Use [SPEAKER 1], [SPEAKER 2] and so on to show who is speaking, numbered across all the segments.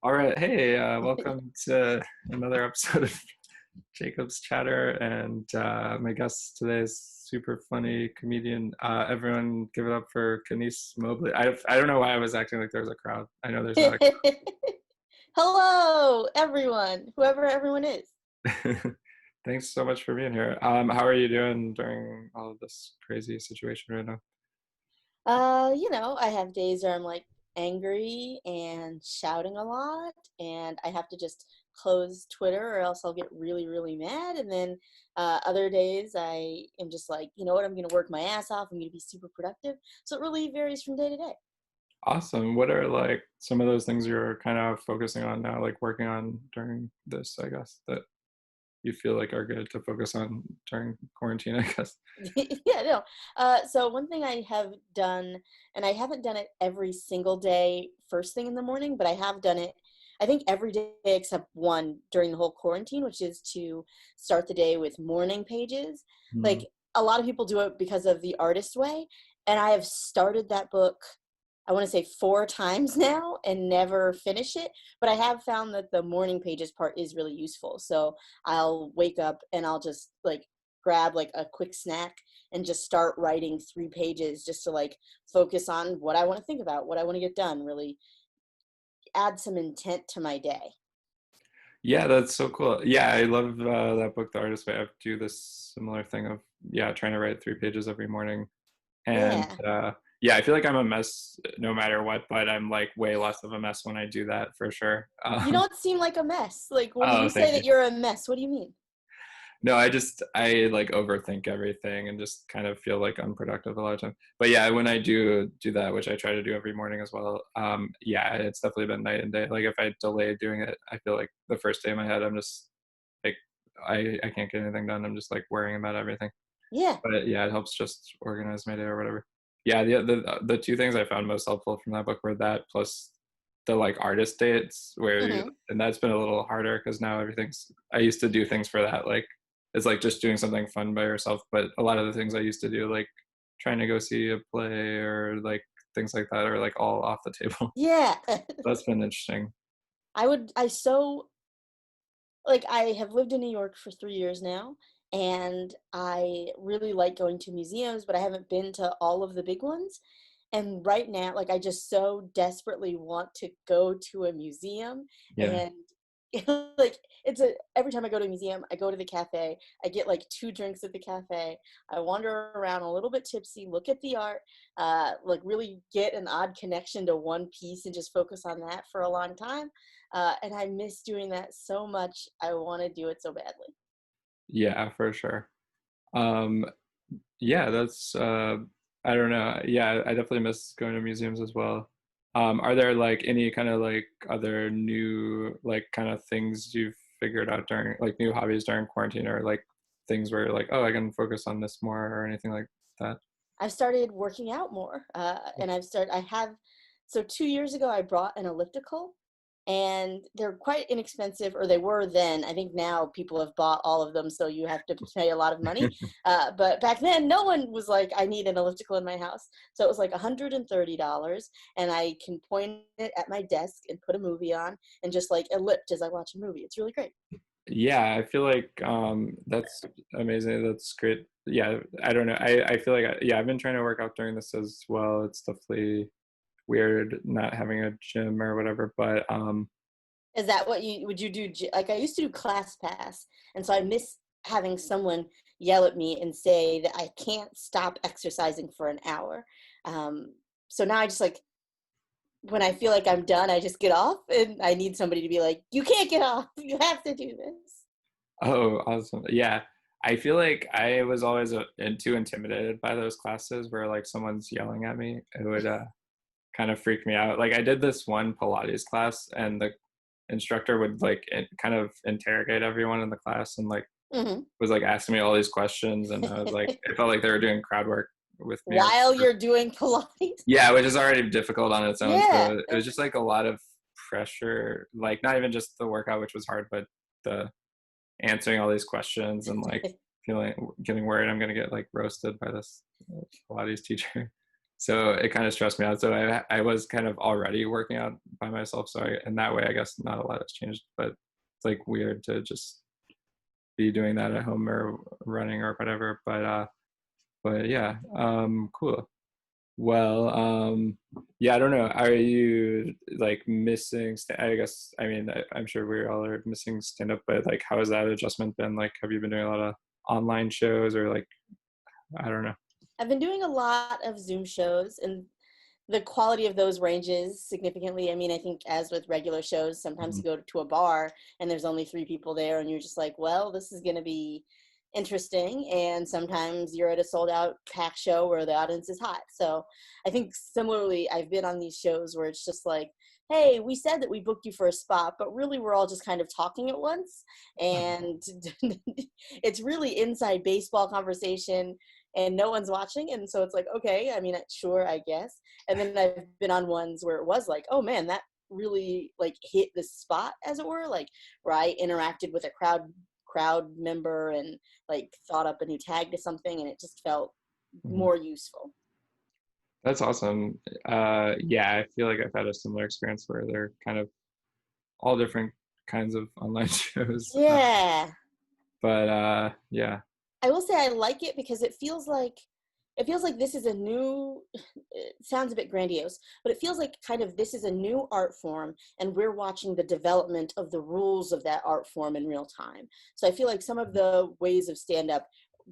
[SPEAKER 1] All right. Hey, welcome to another episode of Jacob's Chatter. And my guest today is super funny comedian. Everyone give it up for Kenice Mobley. I don't know why I was acting like there was a crowd. I know there's not a
[SPEAKER 2] Hello, everyone, whoever everyone is.
[SPEAKER 1] crowd. Thanks so much for being here. How are you doing during all of this crazy situation right now?
[SPEAKER 2] I have days where I'm like angry and shouting a lot, and I have to just close Twitter or else I'll get really, really mad. And then other days I am just like, you know what, I'm going to work my ass off. I'm going to be super productive. So it really varies from day to day.
[SPEAKER 1] Awesome. What are like some of those things you're kind of focusing on now, like working on during this, I guess, that you feel like are good to focus on during quarantine, I guess?
[SPEAKER 2] Yeah, no. So one thing I have done, and I haven't done it every single day, first thing in the morning, but I have done it, I think every day except one during the whole quarantine, which is to start the day with morning pages.
[SPEAKER 1] Hmm.
[SPEAKER 2] Like a lot of people do it because of The Artist Way, and I have started that book, I want to say 4 times now and never finish it. But I have found that the morning pages part is really useful. So I'll wake up and I'll just like grab like a quick snack and just start writing 3 pages just to like focus on what I want to think about, what I want to get done, really add some intent to my day.
[SPEAKER 1] Yeah, that's so cool. Yeah, I love that book, The Artist Way. I do this similar thing of trying to write 3 pages every morning, and
[SPEAKER 2] Yeah.
[SPEAKER 1] yeah, I feel like I'm a mess no matter what, but I'm like way less of a mess when I do that for sure.
[SPEAKER 2] You don't seem like a mess. Like when
[SPEAKER 1] Oh,
[SPEAKER 2] you say
[SPEAKER 1] thank you.
[SPEAKER 2] that you're a mess, what do you mean?
[SPEAKER 1] No, I like overthink everything and just kind of feel like unproductive a lot of time. But yeah, when I do that, which I try to do every morning as well, yeah, it's definitely been night and day. Like if I delay doing it, I feel like the first day in my head, I'm just like I can't get anything done. I'm just like worrying about everything.
[SPEAKER 2] Yeah.
[SPEAKER 1] But yeah, it helps just organize my day or whatever. Yeah, the two things I found most helpful from that book were that plus the like artist dates
[SPEAKER 2] Hmm.
[SPEAKER 1] and that's been a little harder because now everything's I used to do things for that like it's like just doing something fun by yourself, but a lot of the things I used to do like trying to go see a play or like things like that are like all off the table.
[SPEAKER 2] Yeah.
[SPEAKER 1] That's been interesting.
[SPEAKER 2] I so like I have lived in New York for 3 years now, and I really like going to museums, but I haven't been to all of the big ones. And right now, like I just so desperately want to go to a museum,
[SPEAKER 1] Yeah.
[SPEAKER 2] and like it's a every time I go to a museum, I go to the cafe, I get like 2 drinks at the cafe, I wander around a little bit tipsy, look at the art, like really get an odd connection to one piece and just focus on that for a long time. And I miss doing that so much. I want to do it so badly.
[SPEAKER 1] Yeah, for sure. Um Yeah, that's I don't know. Yeah, I definitely miss going to museums as well. Are there like any kind of like other new like kind of things you've figured out during like new hobbies during quarantine or like things where you're like, oh, I can focus on this more or anything like that?
[SPEAKER 2] I've started working out more, and I have, so 2 years ago, I brought an elliptical, and they're quite inexpensive, or they were then. I think now people have bought all of them, so you have to pay a lot of money. But back then, no one was like, I need an elliptical in my house. So it was like $130, and I can point it at my desk and put a movie on and just like ellipse as I watch a movie. It's really great.
[SPEAKER 1] Yeah, I feel like that's amazing. That's great. Yeah, I don't know. I feel like yeah, I've been trying to work out during this as well. It's definitely weird not having a gym or whatever, but
[SPEAKER 2] Is that what would you do? Like I used to do class pass, and so I miss having someone yell at me and say that I can't stop exercising for an hour. Um, so now I just like when I feel like I'm done, I just get off, and I need somebody to be like, "You can't get off. You have to do this."
[SPEAKER 1] oh, awesome. Yeah. I feel like I was always too intimidated by those classes where like someone's yelling at me. It would kind of freak me out. Like I did this one Pilates class and the instructor would like kind of interrogate everyone in the class and like
[SPEAKER 2] Hmm.
[SPEAKER 1] was like asking me all these questions and I was like, it felt like they were doing crowd work with me or
[SPEAKER 2] While
[SPEAKER 1] whatever.
[SPEAKER 2] you're doing Pilates.
[SPEAKER 1] Yeah, which is already difficult on its own.
[SPEAKER 2] Yeah.
[SPEAKER 1] So it was just like a lot of pressure, like not even just the workout, which was hard, but the answering all these questions and like feeling getting worried I'm gonna get like roasted by this Pilates teacher. So it kind of stressed me out. So I was kind of already working out by myself. So in that way, I guess not a lot has changed, but it's like weird to just be doing that at home or running or whatever. But yeah, cool. Well, yeah, I don't know. Are you like missing? I guess I mean I'm sure we all are missing stand up, but like, how has that adjustment been? Like, have you been doing a lot of online shows or like I don't know.
[SPEAKER 2] I've been doing a lot of Zoom shows, and the quality of those ranges significantly. I mean, I think as with regular shows, sometimes
[SPEAKER 1] Mhm.
[SPEAKER 2] you go to a bar and there's only three people there, and you're just like, well, this is going to be interesting. And sometimes you're at a sold out pack show where the audience is hot. So I think similarly, I've been on these shows where it's just like, hey, we said that we booked you for a spot, but really we're all just kind of talking at once. And it's really inside baseball conversation and no one's watching. And so it's like, okay, I mean, sure, I guess. And then I've been on ones where it was like, oh man, that really like hit the spot, as it were, like where I interacted with a crowd member and like thought up a new tag to something, and it just felt
[SPEAKER 1] Mhm.
[SPEAKER 2] more useful.
[SPEAKER 1] That's awesome. Yeah, I feel like I've had a similar experience where they're kind of all different kinds of online shows.
[SPEAKER 2] Yeah.
[SPEAKER 1] But yeah.
[SPEAKER 2] I will say I like it because it feels like this is a new, it sounds a bit grandiose, but it feels like kind of this is a new art form, and we're watching the development of the rules of that art form in real time. So I feel like some of the ways of stand up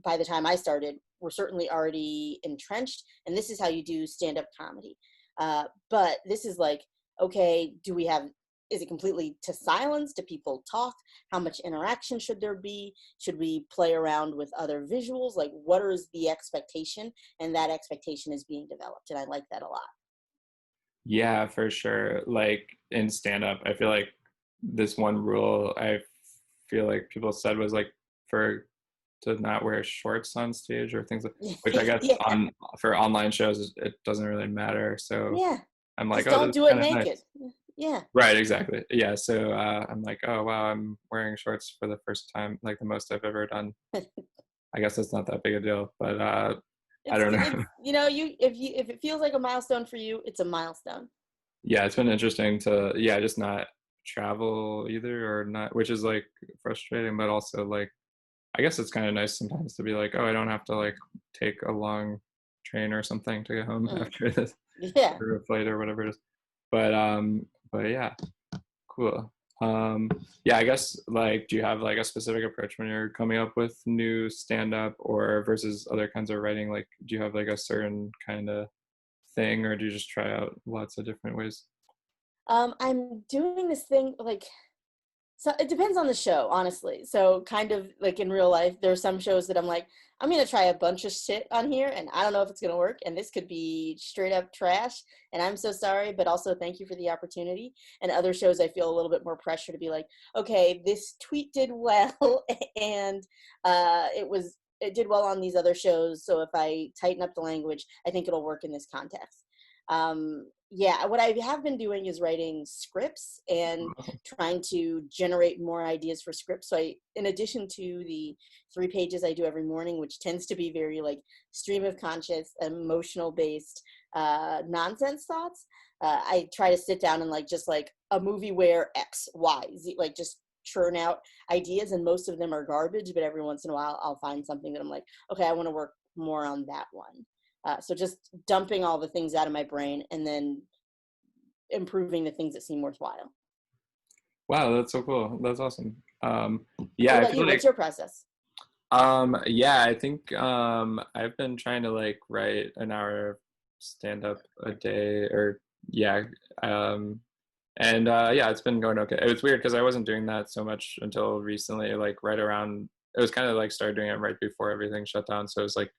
[SPEAKER 2] by the time I started were certainly already entrenched, and this is how you do stand up comedy. But this is like, okay, is it completely to silence? Do people talk? How much interaction should there be? Should we play around with other visuals? Like, what is the expectation? And that expectation is being developed, and I like that a lot.
[SPEAKER 1] Yeah, for sure. Like in stand up, I feel like this one rule I feel like people said was like for to not wear shorts on stage or things like, which I guess
[SPEAKER 2] Yeah,
[SPEAKER 1] on for online shows it doesn't really matter. So
[SPEAKER 2] yeah.
[SPEAKER 1] I'm like,
[SPEAKER 2] Just
[SPEAKER 1] oh,
[SPEAKER 2] don't
[SPEAKER 1] this is
[SPEAKER 2] do it
[SPEAKER 1] kind of
[SPEAKER 2] naked.
[SPEAKER 1] nice.
[SPEAKER 2] Yeah.
[SPEAKER 1] Right, exactly. Yeah, so I'm like, oh wow, I'm wearing shorts for the first time, like the most I've ever done. I guess it's not that big a deal, but I don't
[SPEAKER 2] It's
[SPEAKER 1] know.
[SPEAKER 2] if it feels like a milestone for you, it's a milestone.
[SPEAKER 1] Yeah, it's been interesting to yeah, just not travel either or not, which is like frustrating, but also like I guess it's kind of nice sometimes to be like, oh, I don't have to like take a long train or something to get home
[SPEAKER 2] Mm.
[SPEAKER 1] after this
[SPEAKER 2] Yeah.
[SPEAKER 1] or a flight or whatever it is. But yeah, cool. Um, yeah, I guess like do you have like a specific approach when you're coming up with new stand up or versus other kinds of writing? Like do you have like a certain kind of thing or do you just try out lots of different ways?
[SPEAKER 2] I'm doing this thing like, so it depends on the show, honestly. So kind of like in real life, there are some shows that I'm like, I'm gonna try a bunch of shit on here, and I don't know if it's gonna work, and this could be straight up trash, and I'm so sorry, but also thank you for the opportunity. And other shows, I feel a little bit more pressure to be like, okay, this tweet did well, and it did well on these other shows, so if I tighten up the language, I think it'll work in this context. Yeah, what I have been doing is writing scripts and
[SPEAKER 1] Awesome.
[SPEAKER 2] trying to generate more ideas for scripts. So in addition to the 3 pages I do every morning, which tends to be very like stream of conscious, emotional based nonsense thoughts, I try to sit down and like just like a movie where X, Y, Z, like just churn out ideas, and most of them are garbage. But every once in a while, I'll find something that I'm like, okay, I want to work more on that one. So just dumping all the things out of my brain and then improving the things that seem worthwhile.
[SPEAKER 1] Wow, that's so cool. That's awesome.
[SPEAKER 2] What
[SPEAKER 1] Yeah, I
[SPEAKER 2] about you?
[SPEAKER 1] feel
[SPEAKER 2] What's
[SPEAKER 1] like
[SPEAKER 2] your process?
[SPEAKER 1] yeah, I think I've been trying to like write an hour of stand up a day or yeah. Um and yeah, it's been going okay. It was weird because I wasn't doing that so much until recently, like right around it was kind of like started doing it right before everything shut down. So it was like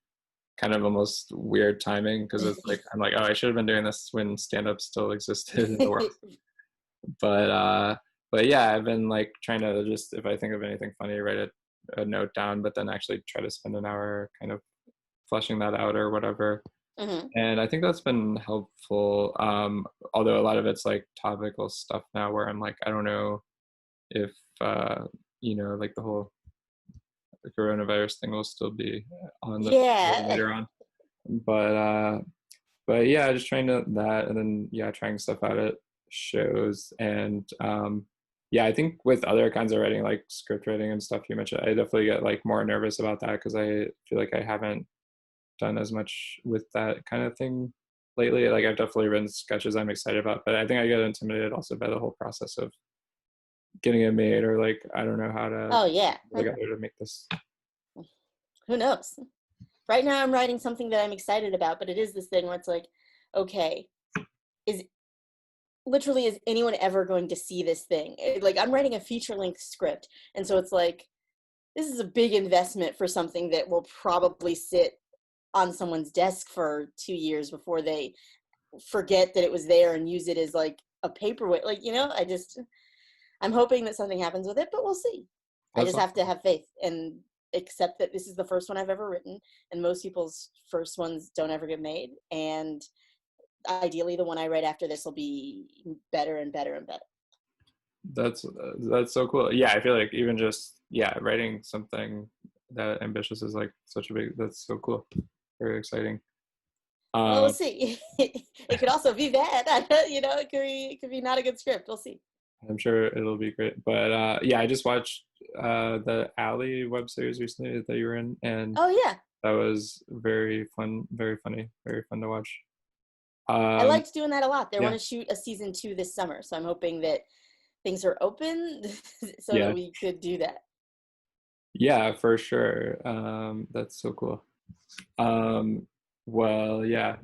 [SPEAKER 1] kind of almost weird timing because it's like I'm like, oh, I should have been doing this when stand up still existed in the world. But but yeah, I've been like trying to just if I think of anything funny, write a note down, but then actually try to spend an hour kind of fleshing that out or whatever.
[SPEAKER 2] Hmm.
[SPEAKER 1] And I think that's been helpful. Although a lot of it's like topical stuff now where I'm like, I don't know if like the whole coronavirus thing will still be on the table
[SPEAKER 2] Yeah.
[SPEAKER 1] later on. But but yeah, just trying to that, and then yeah, trying stuff out at shows, and yeah, I think with other kinds of writing, like script writing and stuff you mentioned, I definitely get like more nervous about that because I feel like I haven't done as much with that kind of thing lately. Like I've definitely written sketches I'm excited about, but I think I get intimidated also by the whole process of getting it made, or like I don't know how to
[SPEAKER 2] Oh yeah.
[SPEAKER 1] put together to make this.
[SPEAKER 2] Who knows? Right now I'm writing something that I'm excited about, but it is this thing where it's like, okay, is literally is anyone ever going to see this thing? Like I'm writing a feature-length script, and so it's like this is a big investment for something that will probably sit on someone's desk for 2 years before they forget that it was there and use it as like a paperweight. Like, I'm hoping that something happens with it, but we'll see. I
[SPEAKER 1] That's
[SPEAKER 2] just have to have faith and accept that this is the first one I've ever written, and most people's first ones don't ever get made. And ideally, the one I write after this will be better and better and better.
[SPEAKER 1] that's so cool. Yeah, I feel like even just yeah, writing something that ambitious is like such a big. That's so cool. Very exciting.
[SPEAKER 2] Well, we'll
[SPEAKER 1] Um,
[SPEAKER 2] see. It could also be bad. It could be not a good script. We'll see.
[SPEAKER 1] I'm sure it'll be great. But yeah, I just watched the Alley web series recently that you were in, and
[SPEAKER 2] Oh yeah,
[SPEAKER 1] that was very fun, very funny, very fun to watch.
[SPEAKER 2] I
[SPEAKER 1] Um,
[SPEAKER 2] liked doing that a lot. They want
[SPEAKER 1] yeah,
[SPEAKER 2] to shoot a season 2 this summer, so I'm hoping that things are open so that
[SPEAKER 1] yeah,
[SPEAKER 2] we could do that.
[SPEAKER 1] yeah, for sure. That's so cool. Um, well, yeah,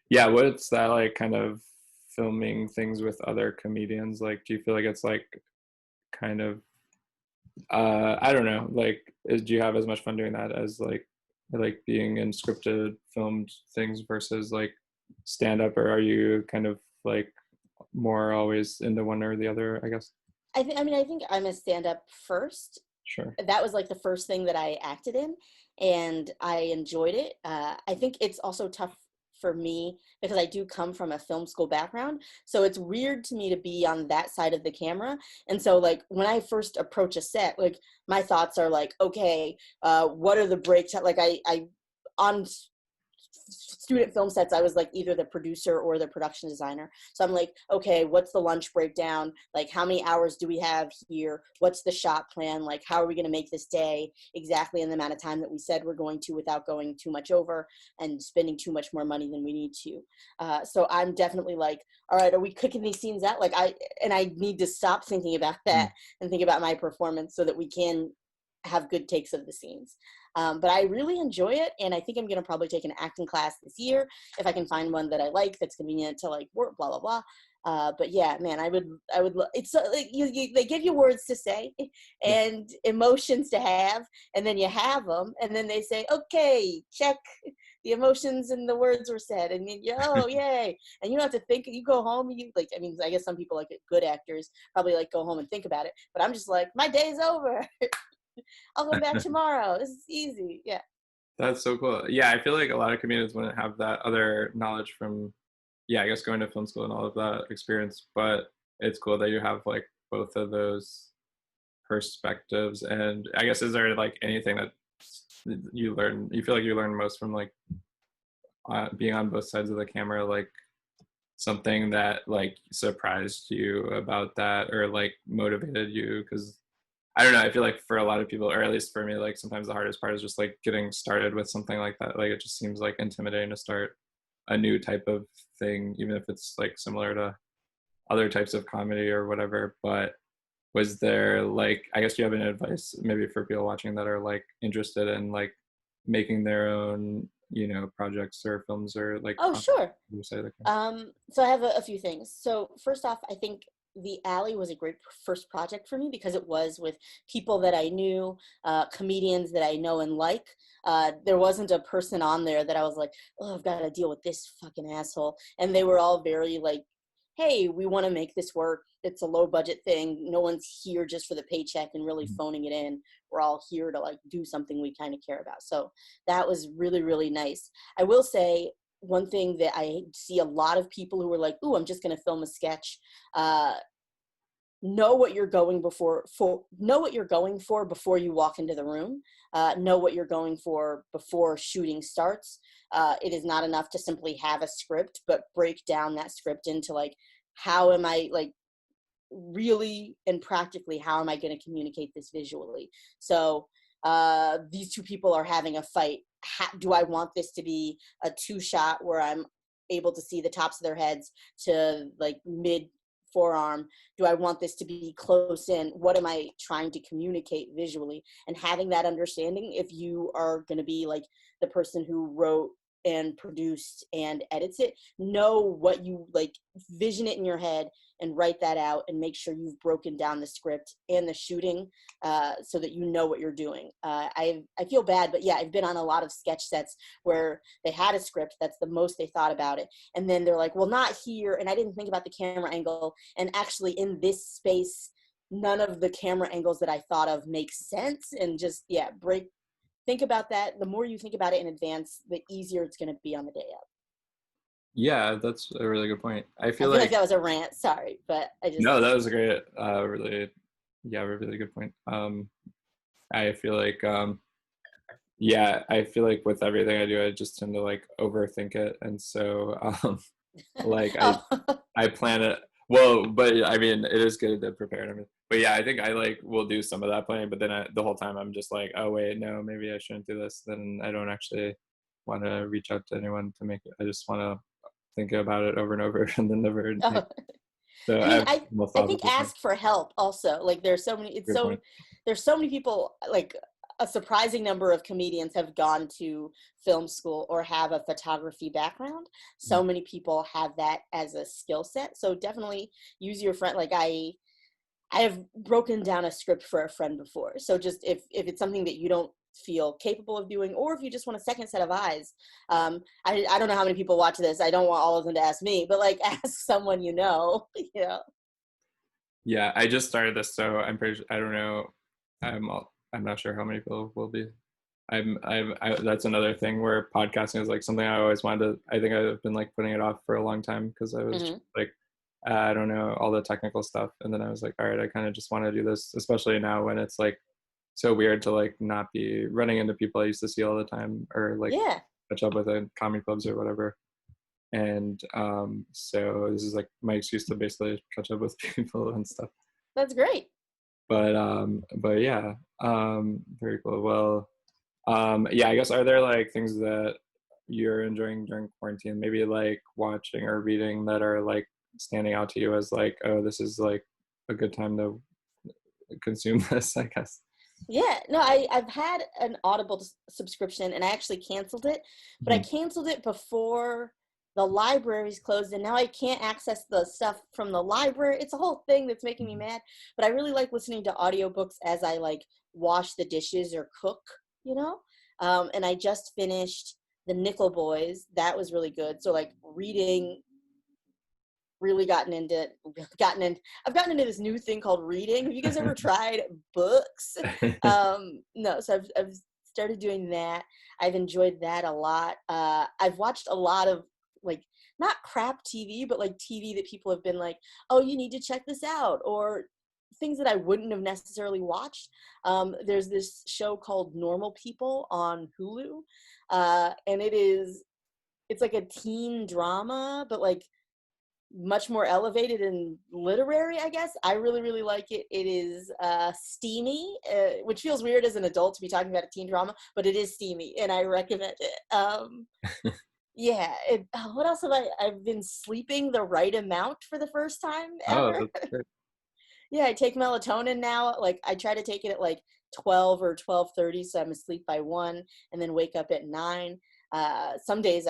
[SPEAKER 1] yeah. What's that like? Kind of filming things with other comedians. Like, do you feel like it's like kind of I don't know, like do you have as much fun doing that as like being in scripted filmed things versus like stand up, or are you kind of like more always into one or the other, I guess?
[SPEAKER 2] I think I'm a stand-up first.
[SPEAKER 1] Sure.
[SPEAKER 2] That was like the first thing that I acted in, and I enjoyed it. I think it's also tough for me because I do come from a film school background, so it's weird to me to be on that side of the camera. And so, like when I first approach a set, like my thoughts are like, okay, what are the breaks? Like I on student film sets, I was like either the producer or the production designer. So I'm like, okay, what's the lunch breakdown? Like, how many hours do we have here? What's the shot plan? Like, how are we going to make this day exactly in the amount of time that we said we're going to without going too much over and spending too much more money than we need to? So I'm definitely like, all right, are we cooking these scenes out? I need to stop thinking about that and think about my performance so that we can have good takes of the scenes. But I really enjoy it, and I think I'm going to probably take an acting class this year if I can find one that I like that's convenient to like work. Blah blah blah. But yeah, man, I would. It's like they give you words to say
[SPEAKER 1] Yeah.
[SPEAKER 2] and emotions to have, and then you have them, and then they say, okay, check. The emotions and the words were said, and then oh yay! And you don't have to think. You go home. You like. I mean, I guess some people like good actors probably like go home and think about it. But I'm just like, my day's over. I'll come back tomorrow. This is easy. Yeah.
[SPEAKER 1] That's so cool. Yeah, I feel like a lot of comedians wouldn't have that other knowledge from, yeah, I guess going to film school and all of that experience, but it's cool that you have like both of those perspectives. And I guess is there like anything that you feel like you learn most from like being on both sides of the camera, like something that like surprised you about that or like motivated you? Because I don't know, I feel like for a lot of people, or at least for me, like sometimes the hardest part is just like getting started with something like that. Like it just seems like intimidating to start a new type of thing, even if it's like similar to other types of comedy or whatever. But was there like, I guess, do you have any advice maybe for people watching that are like interested in like making their own, projects or films or like
[SPEAKER 2] Oh,
[SPEAKER 1] on
[SPEAKER 2] sure.
[SPEAKER 1] the side of the
[SPEAKER 2] So I have a few things. So first off, I think the Alley was a great first project for me because it was with people that I knew, comedians that I know and like. There wasn't a person on there that I was like, oh, I've got to deal with this fucking asshole. And they were all very like, hey, we want to make this work. It's a low budget thing. No one's here just for the paycheck and really phoning it in. We're all here to like do something we kind of care about. So that was really, really nice. I will say one thing that I see a lot of people who are like, ooh, I'm just going to film a sketch. Uh, know what you're going know what you're going for before you walk into the room. Know what you're going for before shooting starts. It is not enough to simply have a script, but break down that script into like, how am I, like, really and practically, how am I going to communicate this visually? So these two people are having a fight. Do I want this to be a two shot where I'm able to see the tops of their heads to like mid forearm? Do I want this to be close in? What am I trying to communicate visually? And having that understanding, if you are going to be like the person who wrote and produced and edits it, know what you like, vision it in your head and write that out, and make sure you've broken down the script and the shooting, so that you know what you're doing. I feel bad, but yeah, I've been on a lot of sketch sets where they had a script, that's the most they thought about it, and then they're like, well, not here, and I didn't think about the camera angle, and actually in this space none of the camera angles that I thought of make sense. And just, yeah, think about that. The more you think about it in advance, the easier it's going to be on the day of.
[SPEAKER 1] Yeah, that's a really good point. I
[SPEAKER 2] I
[SPEAKER 1] feel
[SPEAKER 2] feel like
[SPEAKER 1] like
[SPEAKER 2] that was a rant, sorry, but I just,
[SPEAKER 1] no, that was a great, really, yeah, really good point. I feel like, yeah, I feel like with everything I do, I just tend to like overthink it, and so like
[SPEAKER 2] oh,
[SPEAKER 1] I plan it well, but I mean, it is good to prepare and everything. But yeah, I think I like will do some of that planning, but then the whole time I'm just like, oh wait, no, maybe I shouldn't do this. Then I don't actually want to reach out to anyone to make it. I just want to think about it over and over, and then never make.
[SPEAKER 2] oh.
[SPEAKER 1] So
[SPEAKER 2] I
[SPEAKER 1] I
[SPEAKER 2] mean,
[SPEAKER 1] have almost
[SPEAKER 2] I think
[SPEAKER 1] opposite thing.
[SPEAKER 2] ask for help also. Like there's so many,
[SPEAKER 1] Good point.
[SPEAKER 2] there's so many people, like a surprising number of comedians have gone to film school or have a photography background. So many people have that as a skill set. So definitely use your friend. Like I have broken down a script for a friend before. So just if it's something that you don't feel capable of doing, or if you just want a second set of eyes, I don't know how many people watch this. I don't want all of them to ask me, but like ask someone you know, you know.
[SPEAKER 1] Yeah, I just started this, so I'm pretty sure, I don't know. I'm not sure how many people will be. That's another thing where podcasting is like something I always wanted to. I think I've been like putting it off for a long time because I was just
[SPEAKER 2] Hmm.
[SPEAKER 1] like, I don't know all the technical stuff, and then I was like, all right, I kind of just want to do this, especially now when it's like so weird to like not be running into people I used to see all the time or like
[SPEAKER 2] Yeah,
[SPEAKER 1] catch up with in comedy clubs or whatever. And so this is like my excuse to basically catch up with people and stuff.
[SPEAKER 2] that's great.
[SPEAKER 1] But yeah, very cool. Well, yeah, I guess, are there like things that you're enjoying during quarantine, maybe like watching or reading, that are like standing out to you as like, oh, this is like a good time to consume this, I guess.
[SPEAKER 2] Yeah, no, I've had an Audible subscription and I actually canceled it, but I
[SPEAKER 1] Mhm.
[SPEAKER 2] canceled it before the libraries closed and now I can't access the stuff from the library. It's a whole thing that's making me
[SPEAKER 1] Mhm.
[SPEAKER 2] mad, but I really like listening to audiobooks as I like wash the dishes or cook, you know? And I just finished The Nickel Boys. That was really good. So like reading, really I've gotten into this new thing called reading. Have you guys ever tried books? No, so I've started doing that. I've enjoyed that a lot. I've watched a lot of like, not crap TV, but like TV that people have been like, oh, you need to check this out, or things that I wouldn't have necessarily watched. There's this show called Normal People on Hulu, and it's like a teen drama, but like much more elevated and literary, I guess. I really, really like it. It is steamy, which feels weird as an adult to be talking about a teen drama, but it is steamy, and I recommend it. Yeah. What else have I've been sleeping the right amount for the first time
[SPEAKER 1] Oh,
[SPEAKER 2] ever.
[SPEAKER 1] that's great.
[SPEAKER 2] Yeah, I take melatonin now. Like I try to take it at like 12 or 12:30, so I'm asleep by 1, and then wake up at 9. Some days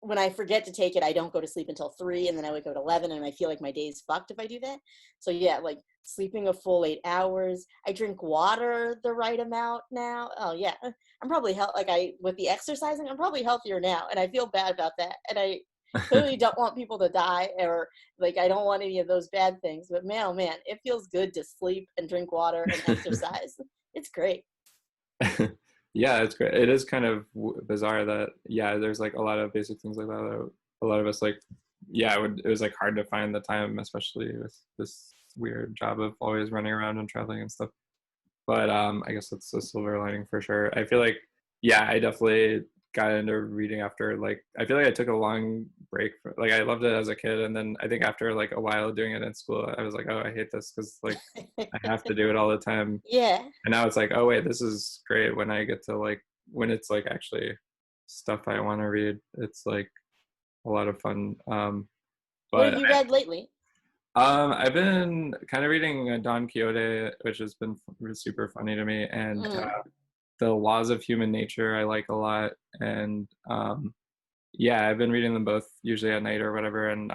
[SPEAKER 2] when I forget to take it, I don't go to sleep until 3, and then I wake up at 11, and I feel like my day's fucked if I do that. So yeah, like sleeping a full 8 hours. I drink water the right amount now. Oh yeah, I'm probably with the exercising, I'm probably healthier now, and I feel bad about that. And I clearly don't want people to die, or like I don't want any of those bad things. But man, oh man, it feels good to sleep and drink water and exercise. It's great.
[SPEAKER 1] Yeah, it's great. It is kind of bizarre that, yeah, there's like a lot of basic things like that. A lot of us like, yeah, it was like hard to find the time, especially with this. weird job of always running around and traveling and stuff. But I guess that's a silver lining for sure. I feel like, yeah, I definitely got into reading after, like, I feel like I took a long break. Like, I loved it as a kid, and then I think after like a while doing it in school, I was like, oh, I hate this because like I have to do it all the time.
[SPEAKER 2] Yeah.
[SPEAKER 1] And now it's like, oh wait, this is great when I get to like when it's like actually stuff I want to read. It's like a lot of fun.
[SPEAKER 2] What have
[SPEAKER 1] But
[SPEAKER 2] you read lately?
[SPEAKER 1] I've been kind of reading Don Quixote, which has been super funny to me, and
[SPEAKER 2] Mm.
[SPEAKER 1] The Laws of Human Nature I like a lot, and yeah, I've been reading them both usually at night or whatever, and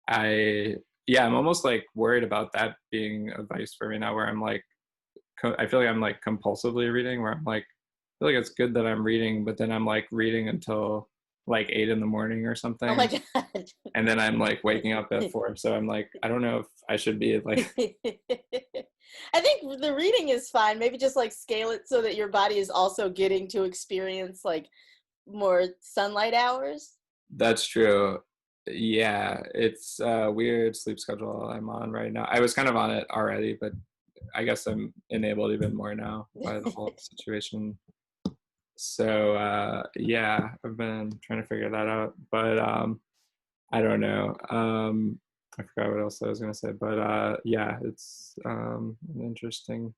[SPEAKER 1] I yeah, I'm almost like worried about that being a vice for me now, where I'm like, I feel like I'm like compulsively reading, where I'm like, I feel like it's good that I'm reading, but then I'm like reading until like 8 in the morning or
[SPEAKER 2] Oh my
[SPEAKER 1] something,
[SPEAKER 2] god.
[SPEAKER 1] and then I'm like waking up at 4. So I'm like, I don't know if I should be like.
[SPEAKER 2] I think the reading is fine. Maybe just like scale it so that your body is also getting to experience like more sunlight hours.
[SPEAKER 1] That's true. Yeah, it's a weird sleep schedule I'm on right now. I was kind of on it already, but I guess I'm enabled even more now by the whole situation. So yeah, I've been trying to figure that out, but I don't know. I forgot what else I was gonna say, but yeah, it's an interesting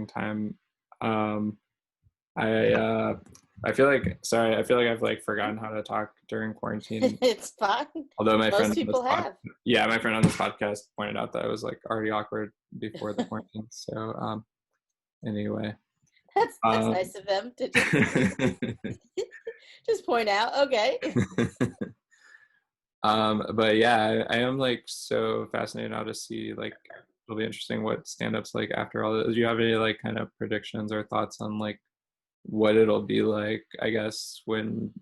[SPEAKER 1] time. Um, I feel like, sorry, I feel like I've like forgotten how to talk during quarantine.
[SPEAKER 2] It's fine.
[SPEAKER 1] Although my friend
[SPEAKER 2] Most
[SPEAKER 1] on this
[SPEAKER 2] people have.
[SPEAKER 1] yeah, my friend on this podcast pointed out that I was like already awkward before the quarantine. So anyway.
[SPEAKER 2] That's
[SPEAKER 1] Um
[SPEAKER 2] nice of them to just point out. Okay.
[SPEAKER 1] but yeah, I am like so fascinated now to see, like, it'll be interesting what stand-ups like after all this. Do you have any like kind of predictions or thoughts on like what it'll be like, I guess, when,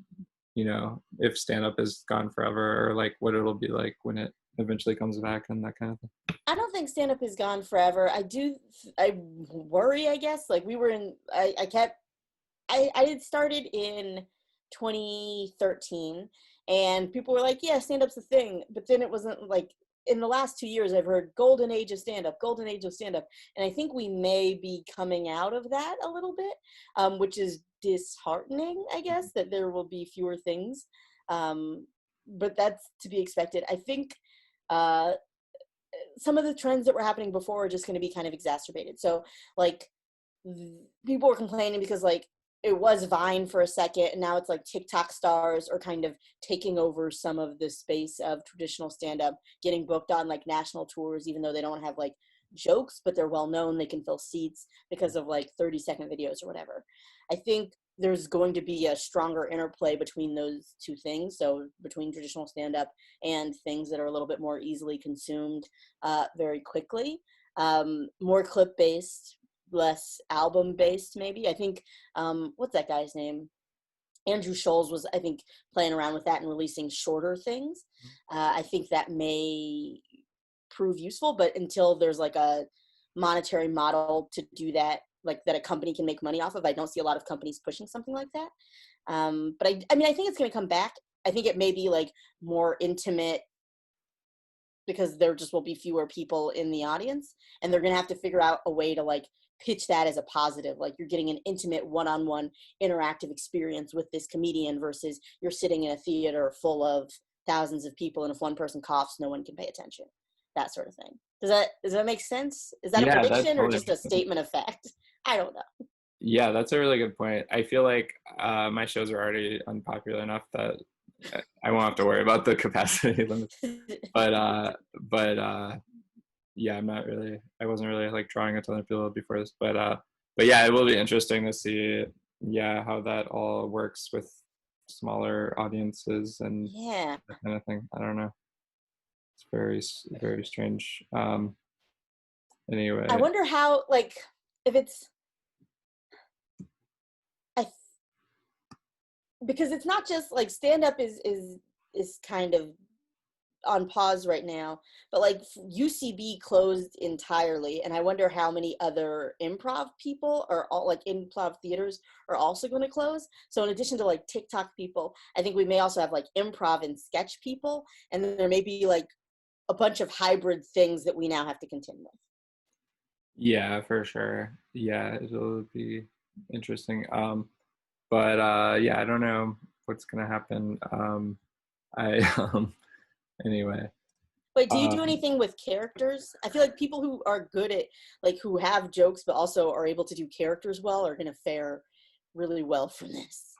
[SPEAKER 1] if stand-up is gone forever, or like what it'll be like when it eventually comes back and that kind of thing?
[SPEAKER 2] I don't think stand up is gone forever. I worry, I guess. Like we were in, I kept, I had started in 2013 and people were like, yeah, stand up's a thing. But then it wasn't like, in the last 2 years, I've heard golden age of stand up, golden age of stand up. And I think we may be coming out of that a little bit, which is disheartening, I guess, that there will be fewer things. Um, but that's to be expected. I think uh, some of the trends that were happening before are just going to be kind of exacerbated. So like people were complaining because like it was Vine for a second and now it's like TikTok stars are kind of taking over some of the space of traditional stand up, getting booked on like national tours even though they don't have like jokes, but they're well known, they can fill seats because of like 30-second videos or whatever. I think there's going to be a stronger interplay between those two things, so between traditional stand-up and things that are a little bit more easily consumed very quickly, more clip-based, less album-based maybe. I think, what's that guy's name? Andrew Scholes was, I think, playing around with that and releasing shorter things. I think that may prove useful, but until there's like a monetary model to do that, like that a company can make money off of, I don't see a lot of companies pushing something like that. But I mean, I think it's going to come back. I think it may be like more intimate because there just will be fewer people in the audience, and they're going to have to figure out a way to like pitch that as a positive. Like you're getting an intimate one-on-one interactive experience with this comedian versus you're sitting in a theater full of thousands of people, and if one person coughs, no one can pay attention. That sort of thing. Does that make sense? Is that a
[SPEAKER 1] Yeah, that
[SPEAKER 2] prediction or
[SPEAKER 1] totally
[SPEAKER 2] just a
[SPEAKER 1] makes sense.
[SPEAKER 2] statement of fact? I don't know.
[SPEAKER 1] Yeah, that's a really good point. I feel like my shows are already unpopular enough that I won't have to worry about the capacity limits. But yeah, I wasn't really like drawing a ton of people before this, but yeah, it will be interesting to see, yeah, how that all works with smaller audiences and
[SPEAKER 2] Yeah.
[SPEAKER 1] that kind of thing. I don't know. It's very strange.
[SPEAKER 2] I
[SPEAKER 1] Anyway,
[SPEAKER 2] wonder how, like, if it's, I, because it's not just like stand up is kind of on pause right now, but like UCB closed entirely, and I wonder how many other improv people or all like improv theaters are also going to close. So in addition to like TikTok people, I think we may also have like improv and sketch people, and then there may be like a bunch of hybrid things that we now have to contend with.
[SPEAKER 1] Yeah, for sure. Yeah, it'll be interesting. But yeah, I don't know what's gonna happen. I anyway.
[SPEAKER 2] Wait, do you do
[SPEAKER 1] Um,
[SPEAKER 2] anything with characters? I feel like people who are good at, like, who have jokes but also are able to do characters well are going to fare really well from this.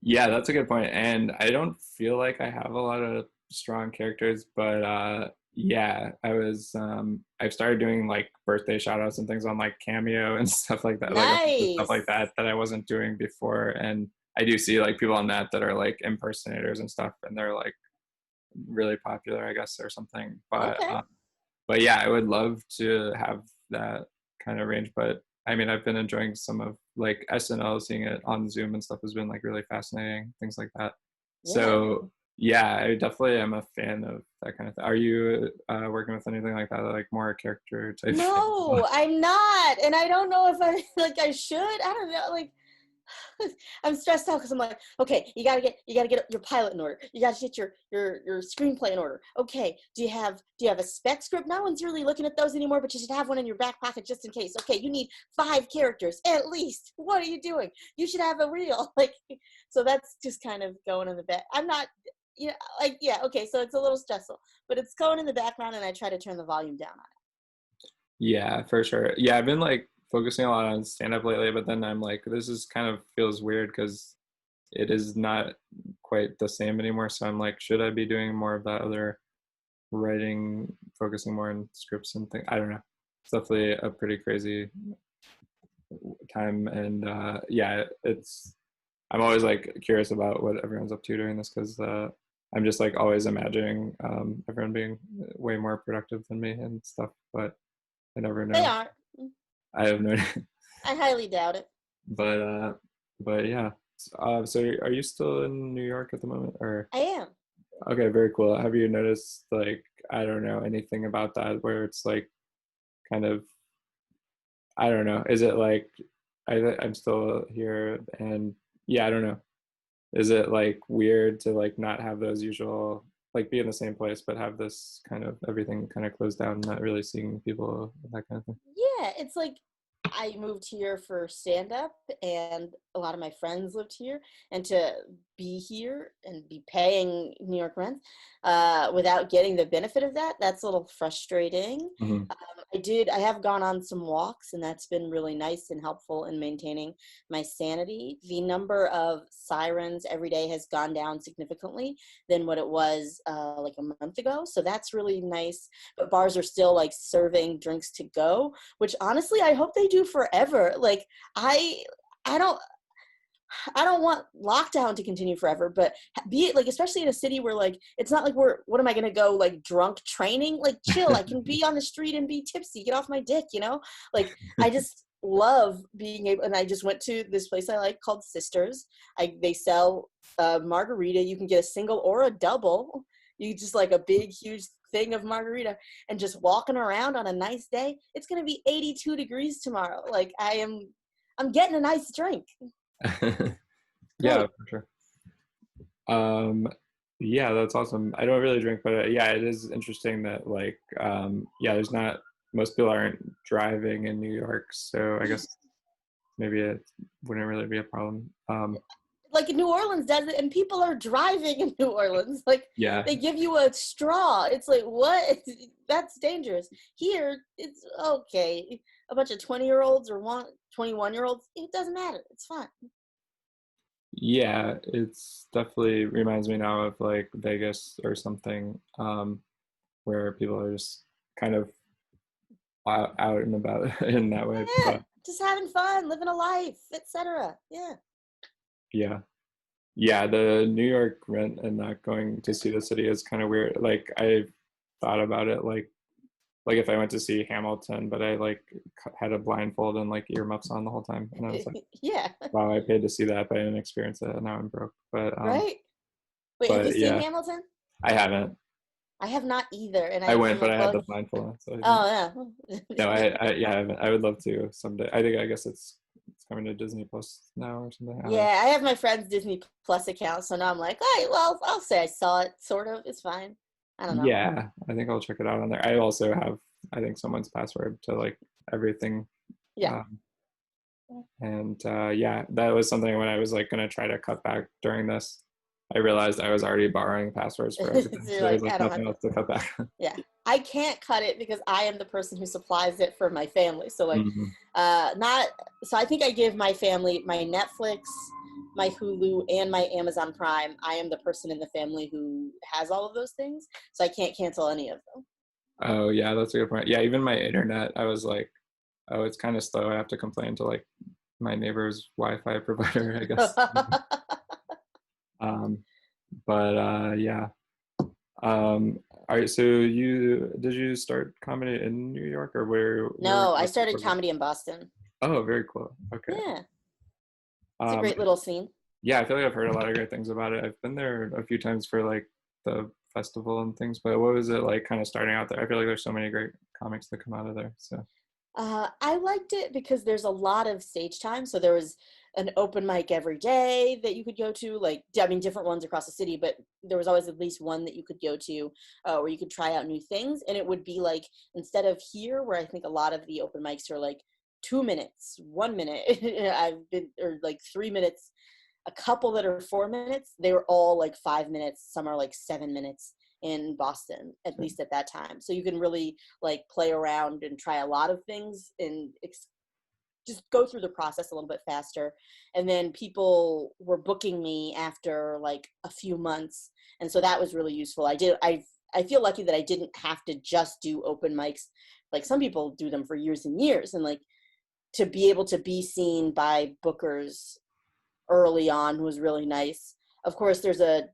[SPEAKER 1] yeah, that's a good point. And I don't feel like I have a lot of strong characters, but yeah, I've started doing like birthday shout outs and things on like Cameo and stuff like that, like stuff like
[SPEAKER 2] Nice.
[SPEAKER 1] that that I wasn't doing before. And I do see like people on that are like impersonators and stuff, and they're like really popular, I guess, or something.
[SPEAKER 2] Okay.
[SPEAKER 1] But yeah, I would love to have that kind of range. But I mean, I've been enjoying some of like SNL, seeing it on Zoom and stuff has been like really fascinating, things like that.
[SPEAKER 2] Yeah.
[SPEAKER 1] So yeah, I definitely am a fan of that kind of thing. Are you working with anything like that, like more character type thing?
[SPEAKER 2] No, I'm not. And I don't know if I like I should. I don't know. Like I'm stressed out because I'm like, okay, you gotta get your pilot in order. You gotta get your screenplay in order. Okay, do you have a spec script? No one's really looking at those anymore, but you should have one in your back pocket just in case. Okay, you need 5 characters at least. What are you doing? You should have a reel. Like, so that's just kind of going in the back. I'm not, like, yeah, okay, so it's a little stressful, but it's going in the background, and I try to turn the volume down on
[SPEAKER 1] Yeah, for sure. Yeah, I've been like focusing a lot on stand up lately, but then I'm like, this is kind of feels weird because it is not quite the same anymore. So I'm like, should I be doing more of that other writing, focusing more on scripts and things? I don't know. It's definitely a pretty crazy time, and yeah, it's. I'm always like curious about what everyone's up to during this because I'm just like always imagining everyone being way more productive than me and stuff, but I never
[SPEAKER 2] it. They
[SPEAKER 1] know.
[SPEAKER 2] aren't.
[SPEAKER 1] I have no
[SPEAKER 2] I highly doubt it.
[SPEAKER 1] but but yeah. So are you still in New York at the moment, or?
[SPEAKER 2] I am.
[SPEAKER 1] Okay, very cool. Have you noticed like I don't know anything about that where it's like kind of I don't know. Is it like I'm still here and yeah, I don't know. Is it like weird to like not have those usual like be in the same place but have this kind of everything kind of closed down, not really seeing people that kind of thing?
[SPEAKER 2] Yeah, it's like I moved here for stand up, and a lot of my friends lived here, and to be here and be paying New York rent without getting the benefit of that, that's a little frustrating.
[SPEAKER 1] Hmm.
[SPEAKER 2] I have gone on some walks, and that's been really nice and helpful in maintaining my sanity. The number of sirens every day has gone down significantly than what it was like a month ago. So that's really nice. But bars are still like serving drinks to go, which honestly I hope they do forever. Like I I don't I don't want lockdown to continue forever, but be it like, especially in a city where like it's not like what am I gonna go like drunk training? Like chill, I can be on the street and be tipsy. Get off my dick, you know? Like I just love being able. And I just went to this place I like called Sisters. They sell margarita. You can get a single or a double. You just like a big huge thing of margarita, and just walking around on a nice day. It's gonna be 82 degrees tomorrow. Like I'm getting a nice drink.
[SPEAKER 1] Yeah,
[SPEAKER 2] Great.
[SPEAKER 1] for sure. Um, yeah, that's awesome. I don't really drink, but yeah, it is interesting that like, yeah, there's not most people aren't driving in New York, so I guess maybe it wouldn't really be a problem.
[SPEAKER 2] Like New Orleans does it, and people are driving in New Orleans. Like
[SPEAKER 1] Yeah,
[SPEAKER 2] they give you a straw. It's like, what? That's dangerous. Here, it's okay. A bunch of 20-year-olds or 21-year-olds, it doesn't matter. It's fine.
[SPEAKER 1] yeah, it's definitely reminds me now of like Vegas or something, where people are just kind of out and about in that way.
[SPEAKER 2] Yeah,
[SPEAKER 1] But
[SPEAKER 2] just having fun, living a life, etc. Yeah.
[SPEAKER 1] yeah, yeah, the New York rent and not going to see the city is kind of weird. Like I thought about it, like if I went to see Hamilton, but I like had a blindfold and like earmuffs on the whole time, and I was like,
[SPEAKER 2] Yeah.
[SPEAKER 1] wow, I paid to see that, but I didn't experience it, and now I'm broke.
[SPEAKER 2] Right. Wait, have you
[SPEAKER 1] But
[SPEAKER 2] seen
[SPEAKER 1] yeah,
[SPEAKER 2] Hamilton?
[SPEAKER 1] I haven't.
[SPEAKER 2] I have not either, and
[SPEAKER 1] I
[SPEAKER 2] I'm
[SPEAKER 1] went, but
[SPEAKER 2] like,
[SPEAKER 1] I had
[SPEAKER 2] well,
[SPEAKER 1] the blindfold on, so I didn't.
[SPEAKER 2] oh
[SPEAKER 1] No,
[SPEAKER 2] yeah.
[SPEAKER 1] yeah, I haven't. I would love to someday. I guess it's coming to Disney Plus now or something. I don't know.
[SPEAKER 2] Yeah, I have my friend's Disney Plus account, so now I'm like, all right, well, I'll say I saw it, sort of. It's fine. I don't know.
[SPEAKER 1] Yeah, I think I'll check it out on there. I also have, I think, someone's password to like everything.
[SPEAKER 2] Yeah.
[SPEAKER 1] Um, and yeah, that was something when I was like going to try to cut back during this. I realized I was already borrowing passwords for
[SPEAKER 2] So
[SPEAKER 1] everything. So
[SPEAKER 2] you're
[SPEAKER 1] there was
[SPEAKER 2] like,
[SPEAKER 1] like
[SPEAKER 2] I don't have
[SPEAKER 1] nothing
[SPEAKER 2] to.
[SPEAKER 1] else to cut back.
[SPEAKER 2] Yeah, I can't cut it because I am the person who supplies it for my family. So like,
[SPEAKER 1] Mhm.
[SPEAKER 2] not. So I think I give my family my Netflix, my Hulu, and my Amazon Prime. I am the person in the family who has all of those things, so I can't cancel any of
[SPEAKER 1] Oh, yeah, that's a good point. Yeah, even my internet, I was like, oh, it's kind of slow. I have to complain to like my neighbor's Wi-Fi provider, I guess.
[SPEAKER 2] them.
[SPEAKER 1] Um, but yeah. All right, so you did you start comedy in New York or where
[SPEAKER 2] No, I
[SPEAKER 1] what's your
[SPEAKER 2] started
[SPEAKER 1] focus?
[SPEAKER 2] comedy in Boston.
[SPEAKER 1] Oh, very cool. Okay.
[SPEAKER 2] Yeah, it's a
[SPEAKER 1] Um,
[SPEAKER 2] great little scene.
[SPEAKER 1] yeah, I feel like I've heard a lot of great things about it. I've been there a few times for like the festival and things, but what was it like kind of starting out there? I feel like there's so many great comics that come out of there. So,
[SPEAKER 2] I liked it because there's a lot of stage time. So there was an open mic every day that you could go to. Like, I mean, different ones across the city, but there was always at least one that you could go to where you could try out new things. And it would be like, instead of here, where I think a lot of the open mics are like 2 minutes, 1 minute, I've been, or like 3 minutes, a couple that are 4 minutes, they were all like 5 minutes. Some are like 7 minutes in Boston, at
[SPEAKER 1] so
[SPEAKER 2] least at that time. So you can really like play around and try a lot of things and just go through the process a little bit faster. And then people were booking me after like a few months. And so that was really useful. I feel lucky that I didn't have to just do open mics. Like some people do them for years and years. And like to be able to be seen by bookers early on was really nice. Of course, there's a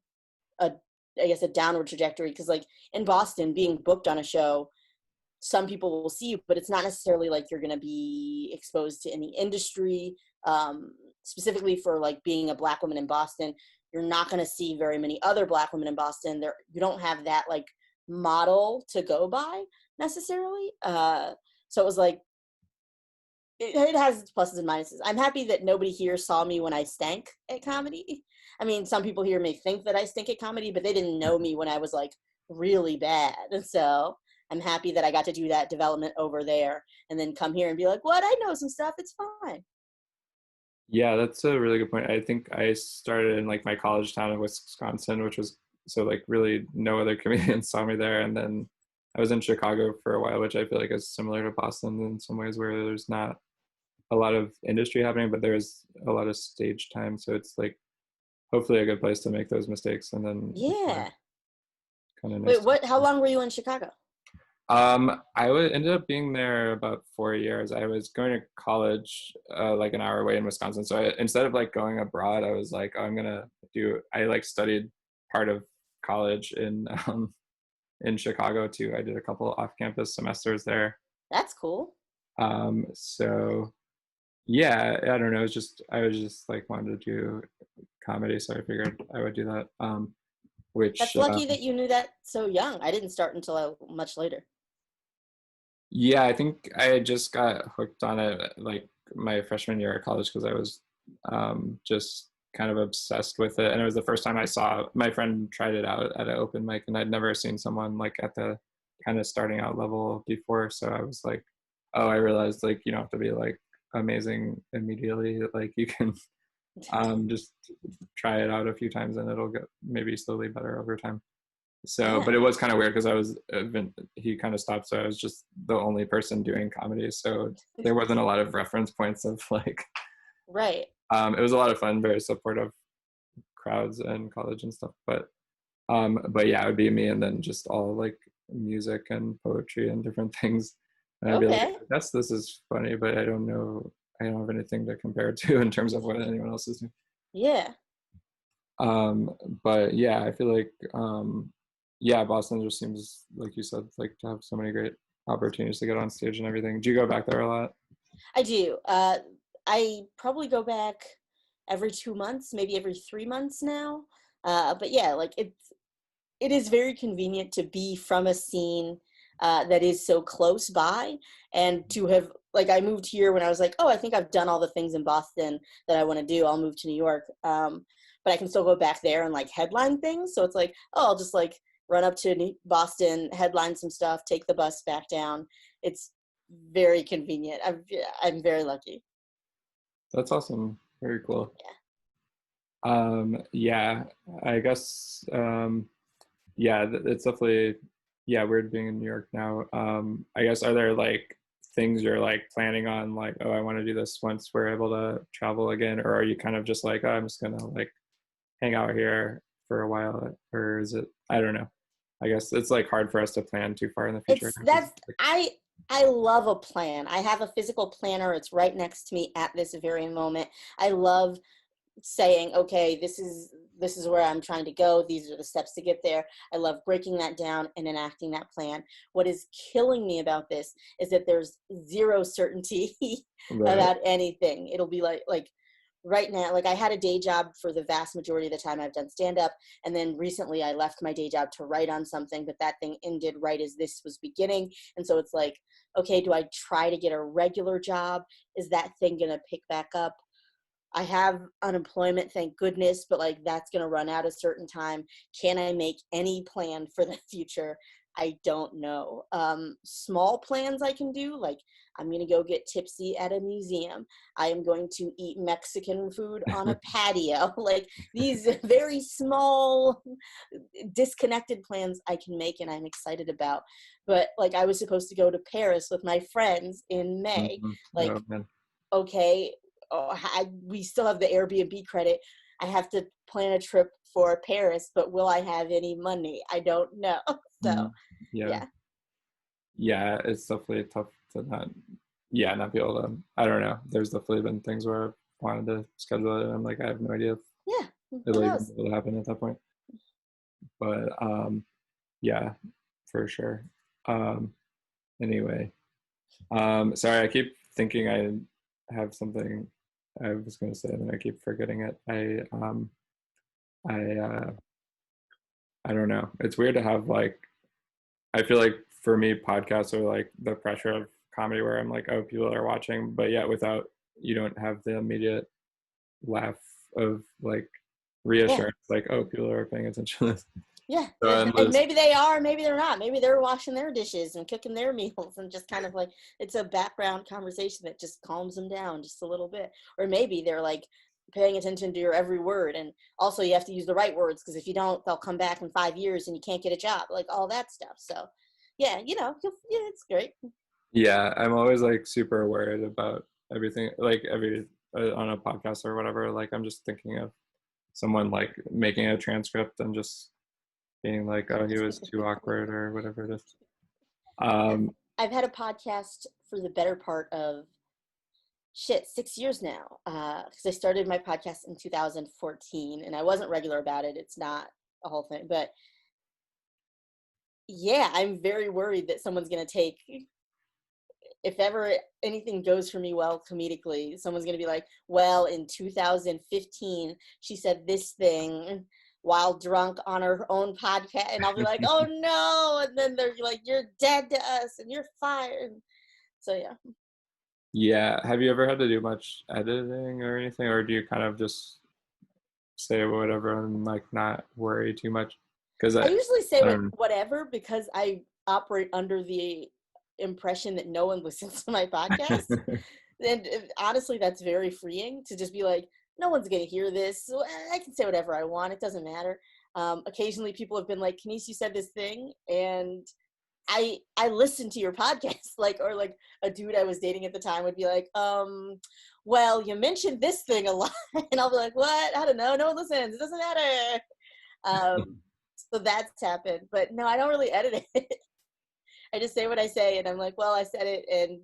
[SPEAKER 2] I guess a downward trajectory because like in Boston, being booked on a show, some people will see you, but it's not necessarily like you're going to be exposed to any industry. Specifically for like being a Black woman in Boston, you're not going to see very many other Black women in Boston. There, you don't have that like model to go by necessarily. So it was like it has its pluses and minuses. I'm happy that nobody here saw me when I stank at comedy. I mean, some people here may think that I stink at comedy, but they didn't know me when I was like really bad. And so I'm happy that I got to do that development over there and then come here and be like, what? I know some stuff. It's fine.
[SPEAKER 1] yeah, that's a really good point. I think I started in like my college town of Wisconsin, which was so like really no other comedians saw me there, and then I was in Chicago for a while, which I feel like is similar to Boston in some ways, where there's not a lot of industry happening, but there's a lot of stage time. So it's like hopefully a good place to make those mistakes, and then
[SPEAKER 2] Yeah.
[SPEAKER 1] kind of nice
[SPEAKER 2] Wait,
[SPEAKER 1] to.
[SPEAKER 2] what? How long were you in Chicago?
[SPEAKER 1] Ended up being there about 4 years. I was going to college like an hour away in Wisconsin. So instead of like going abroad, I was like, oh, I like studied part of college in Chicago too. I did a couple off-campus semesters there.
[SPEAKER 2] That's cool.
[SPEAKER 1] So yeah, I don't know. I was just like wanted to do comedy, so I figured I would do that. Which
[SPEAKER 2] That's lucky that you knew that so young. I didn't start until much later.
[SPEAKER 1] Yeah, I think I just got hooked on it like my freshman year at college because I was just kind of obsessed with it. And it was the first time I saw my friend tried it out at an open mic, and I'd never seen someone like at the kind of starting out level before. So I was like, oh, I realized like you don't have to be like amazing immediately. Like you can just try it out a few times and it'll get maybe slowly better over time. So, but
[SPEAKER 2] Yeah.
[SPEAKER 1] it was kind of weird because he kind of stopped. So I was just the only person doing comedy. So there wasn't a lot of reference points of like,
[SPEAKER 2] Right.
[SPEAKER 1] it was a lot of fun, very supportive crowds and college and stuff. But yeah, it would be me and then just all like music and poetry and different things. And I'd be like,
[SPEAKER 2] Okay.
[SPEAKER 1] I guess this is funny, but I don't know. I don't have anything to compare it to in terms of what anyone else is doing.
[SPEAKER 2] Yeah.
[SPEAKER 1] Um, but yeah, I feel like yeah, Boston just seems like you said, like to have so many great opportunities to get on stage and everything. Do you go back there a lot?
[SPEAKER 2] I do. I probably go back every 2 months, maybe every 3 months now. But yeah, like it is very convenient to be from a scene that is so close by, and to have like I moved here when I was like, oh, I think I've done all the things in Boston that I want to do. I'll move to New York, but I can still go back there and like headline things. So it's like, oh, I'll just like run up to Boston, headline some stuff, take the bus back down. It's very convenient. I'm very lucky.
[SPEAKER 1] That's awesome. Very cool.
[SPEAKER 2] Yeah.
[SPEAKER 1] Yeah, I guess, yeah, it's definitely, yeah, weird being in New York now. I guess, are there like things you're like planning on, like, oh, I want to do this once we're able to travel again, or are you kind of just like, oh, I'm just gonna like hang out here for a while, or is it, I don't know. I guess it's like hard for us to plan too far in the future.
[SPEAKER 2] It's that's I love a plan. I have a physical planner. It's right next to me at this very moment. I love saying, okay, this is where I'm trying to go. These are the steps to get there. I love breaking that down and enacting that plan. What is killing me about this is that there's zero certainty
[SPEAKER 1] Right.
[SPEAKER 2] about anything. It'll be like right now, like I had a day job for the vast majority of the time I've done stand up, and then recently I left my day job to write on something, but that thing ended right as this was beginning. And so it's like, okay, do I try to get a regular job? Is that thing going to pick back up? I have unemployment, thank goodness, but like that's going to run out a certain time. Can I make any plan for the future? I don't know. Small plans I can do, like I'm going to go get tipsy at a museum. I am going to eat Mexican food on a patio. Like these very small, disconnected plans I can make and I'm excited about. But like I was supposed to go to Paris with my friends in May.
[SPEAKER 1] Mm-hmm.
[SPEAKER 2] Like,
[SPEAKER 1] Oh, man.
[SPEAKER 2] okay, we still have the Airbnb credit. I have to plan a trip for Paris, but will I have any money? I don't know. So,
[SPEAKER 1] Mm, yeah.
[SPEAKER 2] yeah.
[SPEAKER 1] Yeah, it's definitely tough to not, yeah, not be able to, I don't know. There's definitely been things where I've wanted to schedule it and I'm like, I have no idea if
[SPEAKER 2] Yeah. Who
[SPEAKER 1] it'll even
[SPEAKER 2] knows?
[SPEAKER 1] be able to happen at that point. But yeah, for sure. Um, anyway, sorry, I keep thinking I have something I was going to say and then I keep forgetting it. I, I don't know. It's weird to have like, I feel like for me, podcasts are like the pressure of comedy where I'm like, oh, people are watching, but yet without, you don't have the immediate laugh of like
[SPEAKER 2] Yeah.
[SPEAKER 1] reassurance, like, oh, people are paying attention to this.
[SPEAKER 2] Yeah.
[SPEAKER 1] So I'm
[SPEAKER 2] And
[SPEAKER 1] just,
[SPEAKER 2] maybe they are, maybe they're not. Maybe they're washing their dishes and cooking their meals and just kind of like it's a background conversation that just calms them down just a little bit. Or maybe they're like paying attention to your every word. And also you have to use the right words because if you don't, they'll come back in 5 years and you can't get a job, like all that stuff. So yeah, yeah, it's great.
[SPEAKER 1] yeah, I'm always like super worried about everything, like every, on a podcast or whatever, like I'm just thinking of someone like making a transcript and just being like, oh, he was too awkward or whatever it is.
[SPEAKER 2] I've,
[SPEAKER 1] Um,
[SPEAKER 2] I've had a podcast for the better part of 6 years now, because I started my podcast in 2014 and I wasn't regular about it. It's not a whole thing, but yeah, I'm very worried that someone's going to take, if ever anything goes for me well comedically, someone's going to be like, well, in 2015 she said this thing while drunk on her own podcast, and I'll be like, oh no, and then they're like, you're dead to us and you're fired. So yeah.
[SPEAKER 1] yeah, have you ever had to do much editing or anything, or do you kind of just say whatever and like not worry too much? Because
[SPEAKER 2] I usually say
[SPEAKER 1] I don't
[SPEAKER 2] whatever because I operate under the impression that no one listens to my podcast.
[SPEAKER 1] know.
[SPEAKER 2] And honestly, that's very freeing to just be like, no one's going to hear this. So I can say whatever I want. It doesn't matter. Occasionally people have been like, Kenice, you said this thing. And I listened to your podcast, like, or like a dude I was dating at the time would be like, well, you mentioned this thing a lot. And I'll be like, what? I don't know. No one listens. It doesn't matter. So that's happened, but no, I don't really edit it. I just say what I say and I'm like, well, I said it and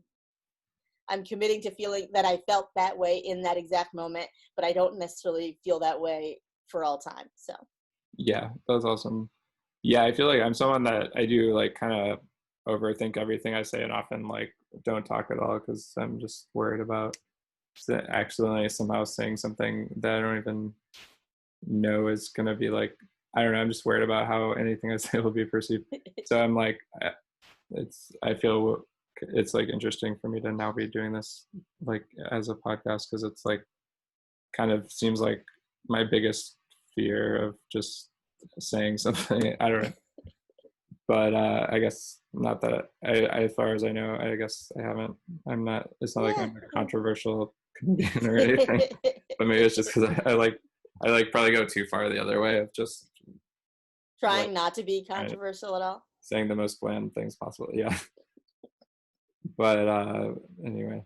[SPEAKER 2] I'm committing to feeling that I felt that way in that exact moment, but I don't necessarily feel that way for all time. So
[SPEAKER 1] Yeah, that's awesome. Yeah, I feel like I'm someone that I do like kind of overthink everything I say and often like don't talk at all because I'm just worried about accidentally somehow saying something that I don't even know is gonna be like, I don't know. I'm just worried about how anything I say will be perceived. So I'm like, I feel it's like interesting for me to now be doing this like as a podcast because it's like kind of seems like my biggest fear of just saying something. I don't know. but I guess not that as far as I know, I guess I haven't. I'm not. It's not like
[SPEAKER 2] Yeah.
[SPEAKER 1] I'm a controversial comedian or anything. But maybe it's just because I probably go too far the other way of just like
[SPEAKER 2] Trying not to be
[SPEAKER 1] kind of
[SPEAKER 2] controversial at all.
[SPEAKER 1] saying the most bland things possible. Yeah. But anyway,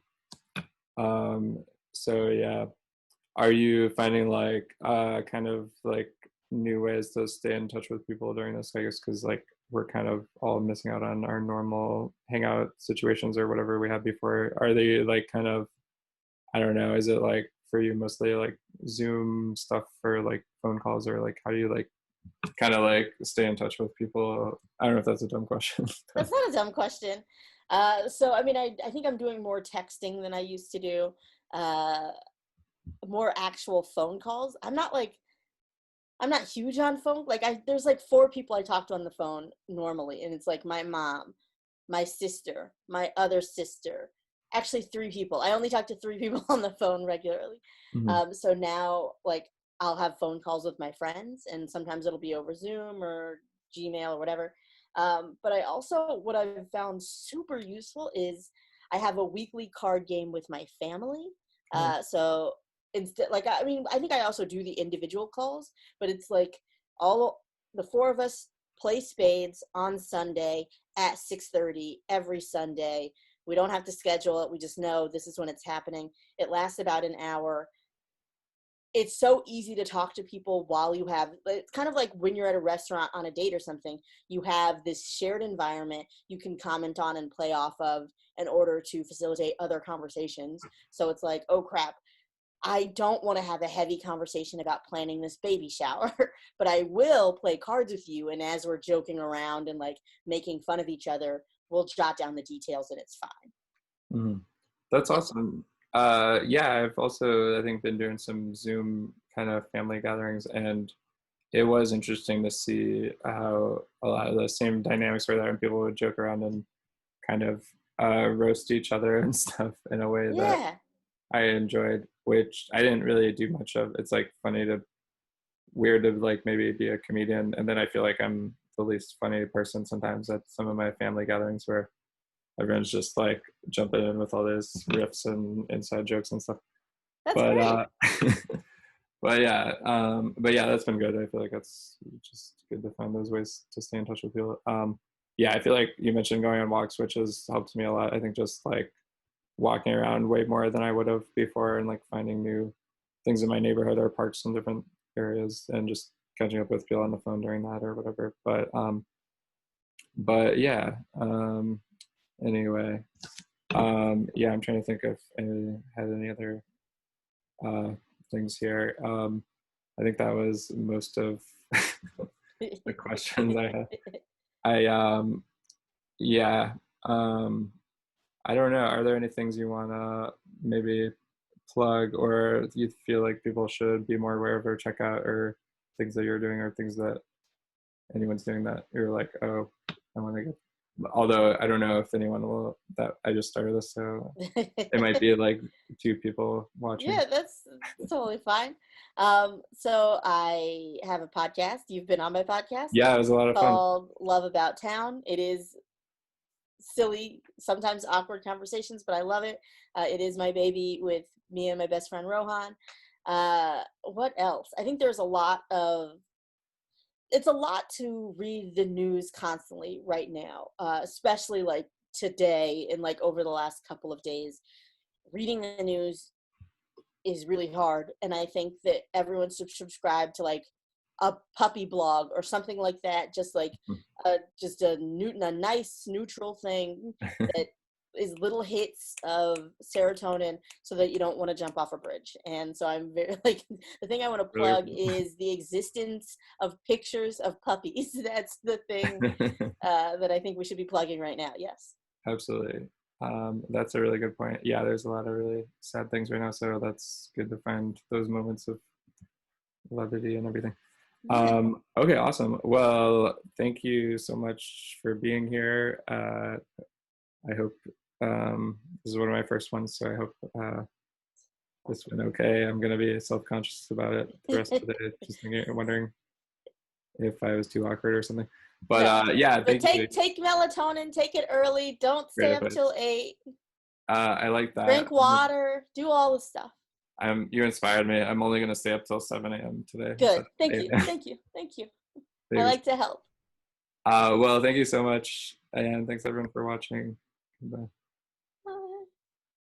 [SPEAKER 1] um, so yeah, are you finding like kind of like new ways to stay in touch with people during this? I guess because like we're kind of all missing out on our normal hangout situations or whatever we had before. Are they like kind of, I don't know, is it like for you mostly like Zoom stuff for like phone calls, or like how do you like kind of like stay in touch with people? I don't know if that's a dumb question.
[SPEAKER 2] That's not a dumb question. So I mean, I think I'm doing more texting than I used to do. Uh, More actual phone calls. I'm not huge on phone. Like there's like four people I talk to on the phone normally, and it's like my mom, my sister, my other sister. Actually, three people. I only talk to three people on the phone regularly.
[SPEAKER 1] Mhm.
[SPEAKER 2] So now, like, I'll have phone calls with my friends, and sometimes it'll be over Zoom or Gmail or whatever. But I also, what I've found super useful is I have a weekly card game with my family.
[SPEAKER 1] Oh,
[SPEAKER 2] So instead, like, I mean, I think I also do the individual calls, but it's like all the four of us play spades on Sunday at 6:30 every Sunday. We don't have to schedule it. We just know this is when it's happening. It lasts about an hour. It's so easy to talk to people while you have, it's kind of like when you're at a restaurant on a date or something. You have this shared environment you can comment on and play off of in order to facilitate other conversations. So it's like, oh crap, I don't want to have a heavy conversation about planning this baby shower, but I will play cards with you. And as we're joking around and like making fun of each other, we'll jot down the details and it's fine.
[SPEAKER 1] mhm. That's
[SPEAKER 2] Yeah.
[SPEAKER 1] awesome. Yeah, I've also I think been doing some Zoom kind of family gatherings, and it was interesting to see how a lot of the same dynamics were there, and people would joke around and kind of roast each other and stuff in a way that
[SPEAKER 2] Yeah.
[SPEAKER 1] I enjoyed, which I didn't really do much of. It's like funny to weird to like maybe be a comedian, and then I feel like I'm the least funny person sometimes at some of my family gatherings where everyone's just like jumping in with all those riffs and inside jokes and stuff.
[SPEAKER 2] That's
[SPEAKER 1] But
[SPEAKER 2] great.
[SPEAKER 1] but yeah, that's been good. I feel like that's just good to find those ways to stay in touch with people. Yeah, I feel like you mentioned going on walks, which has helped me a lot. I think just like walking around way more than I would have before, and like finding new things in my neighborhood or parks in different areas, and just catching up with people on the phone during that or whatever. But yeah. Anyway, yeah, I'm trying to think if I had any other uh, things here. I think that was most of the questions I had. I yeah. Um, I don't know. Are there any things you wanna maybe plug, or you feel like people should be more aware of or check out, or things that you're doing, or things that anyone's doing that you're like, oh, I want to get. Although I don't know if anyone will. That I just started this, so it might be like two people watching.
[SPEAKER 2] Yeah, that's totally fine. So I have a podcast. You've been on my podcast
[SPEAKER 1] Yeah, it was a lot of fun.
[SPEAKER 2] called Love About Town. It is silly, sometimes awkward conversations, but I love it. It is my baby with me and my best friend Rohan. What else? I think there's a lot of, it's a lot to read the news constantly right now, especially like today and like over the last couple of days. Reading the news is really hard, and I think that everyone should subscribe to like a puppy blog or something like that, just like just a nice neutral thing that is little hits of serotonin so that you don't want to jump off a bridge. And so I'm very like, the thing I want to
[SPEAKER 1] Really
[SPEAKER 2] plug is the existence of pictures of puppies. That's the thing that I think we should be plugging right now. Yes.
[SPEAKER 1] Absolutely. That's a really good point. Yeah, there's a lot of really sad things right now, so that's good to find those moments of levity and everything.
[SPEAKER 2] Yeah.
[SPEAKER 1] Okay, awesome. Well, thank you so much for being here. I hope this is one of my first ones, so I hope this went okay. I'm gonna be self-conscious about it the rest of the day, just thinking, wondering if I was too awkward or something. But
[SPEAKER 2] No.
[SPEAKER 1] yeah,
[SPEAKER 2] But
[SPEAKER 1] thank you.
[SPEAKER 2] take melatonin, take it early. Don't
[SPEAKER 1] Great
[SPEAKER 2] stay up till
[SPEAKER 1] advice.
[SPEAKER 2] 8.
[SPEAKER 1] I like that.
[SPEAKER 2] Drink water, do all the stuff.
[SPEAKER 1] You inspired me. I'm only gonna stay up till 7 a.m. today instead
[SPEAKER 2] Good.
[SPEAKER 1] of
[SPEAKER 2] Thank
[SPEAKER 1] 8
[SPEAKER 2] you.
[SPEAKER 1] a.m.
[SPEAKER 2] Thank you. Thank you. I
[SPEAKER 1] Thanks.
[SPEAKER 2] like to help.
[SPEAKER 1] Well, thank you so much, and thanks everyone for watching. Bye.